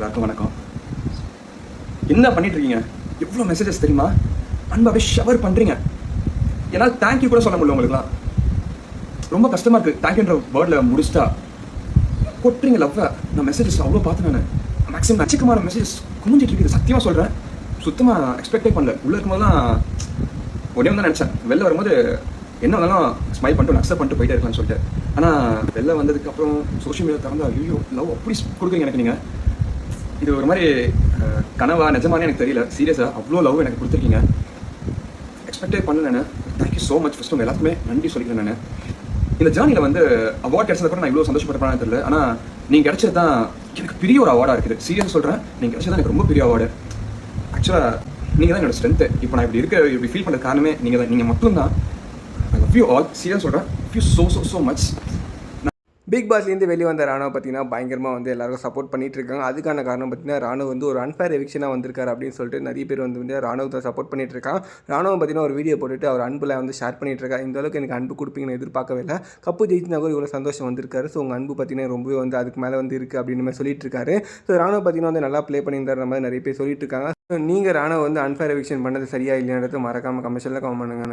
எல்லாருக்கும் வணக்கம். என்ன பண்ணிட்டு இருக்கீங்க? எவ்வளோ மெசேஜஸ் தெரியுமா? அன்பாவே ஷவர் பண்ணுறீங்க. என்னால் தேங்க்யூ கூட சொல்ல முடியல உங்களுக்குலாம். ரொம்ப கஷ்டமாக இருக்குது. தேங்க்யூன்ற வேர்டில் முடிச்சிட்டா கொட்டுறீங்க லவ்வை. நான் மெசேஜஸ் அவ்வளோ பார்த்தேன். நான் மேக்ஸிமம் நச்சுக்கமான மெசேஜஸ் குமிஞ்சிட்டு இருக்குது. சத்தியமாக சொல்கிறேன். சுத்தமாக எக்ஸ்பெக்டே பண்ணல. உள்ளே இருக்கும்போதுலாம் ஒன்றே தான் நினச்சேன். வெளில வரும்போது என்ன வந்தாலும் ஸ்மைல் பண்ணிட்டு அக்செப்ட் பண்ணிட்டு போயிட்டே இருக்கலாம்னு சொல்லிட்டு. ஆனால் வெளில வந்ததுக்கப்புறம் சோஷியல் மீடியா திறந்தா ஐயோ லவ் அப்படி கொடுக்குறீங்க எனக்கு. நீங்கள் இது ஒரு மாதிரி கனவா நிஜமானே எனக்கு தெரியல. சீரியஸாக அவ்வளோ லவ் எனக்கு கொடுத்துருக்கீங்க. எக்ஸ்பெக்டே பண்ணல. நான் தேங்க்யூ ஸோ மச். ஃபஸ்ட்டு உங்கள் எல்லாத்துக்குமே நன்றி சொல்லிக்கிறேன். நான் இந்த ஜேர்னியில் வந்து அவார்ட் கிடைச்சது கூட நான் இவ்வளோ சந்தோஷப்பட்டேன்னு தெரியல. ஆனால் நீங்கள் கிடைச்சது தான் எனக்கு பெரிய ஒரு அவார்டாக இருக்குது. சீரியஸ் சொல்கிறேன். நீங்கள் கிடைச்சது தான் எனக்கு ரொம்ப பெரிய அவார்டு. ஆக்சுவலாக நீங்கள் தான் என்னோட ஸ்ட்ரென்த்து. இப்போ நான் இப்படி ஃபீல் பண்ணுற காரணமே நீங்கள் தான். நீங்கள் மட்டும்தான். I love you all. Serious சொல்கிறேன். Love you so much. Big பாஸ்லேருந்து வெளியே வந்த ராணுவ பார்த்தீங்கன்னா பயங்கரமாக வந்து எல்லாருக்கும் சப்போர்ட் பண்ணிட்டு இருக்காங்க. அதுக்கான காரணம் பார்த்தீங்கன்னா ராணுவ வந்து ஒரு அன்ஃபேர் எவிக்ஷனாக வந்திருக்காரு அப்படின்னு சொல்லிட்டு நிறைய பேர் வந்து ராணுவத்தை சப்போர்ட் பண்ணிட்டு இருக்காங்க. ராணுவம் பார்த்தீங்கன்னா ஒரு வீடியோ போட்டுட்டு அவர் அன்பில் வந்து ஷேர் பண்ணிட்டு இருக்காரு. இந்த அளவுக்கு எனக்கு அன்பு கொடுப்பீங்கன்னு எதிர்பார்க்கவே இல்லை. கப்பு ஜெயிச்சினா கூட இவ்வளோ சந்தோஷம் வந்திருக்காரு. ஸோ உங்கள் அன்பு பார்த்தீங்கன்னா ரொம்பவே வந்து அதுக்கு மேலே வந்து இருக்குது அப்படின்னு மாதிரி சொல்லிட்டு இருக்காரு. ஸோ ராணுவ பார்த்தீங்கன்னா வந்து நல்லா ப்ளே பண்ணியிருந்தார் மாதிரி நிறைய பேர் சொல்லிட்டு இருக்காங்க. நீங்கள் ராணுவ வந்து அன்ஃபேர் எவிக்ஷன் பண்ணது சரியா இல்லையான்றது மறக்காமல் கமெண்ட்ஸில் கமெண்ட் பண்ணுங்க.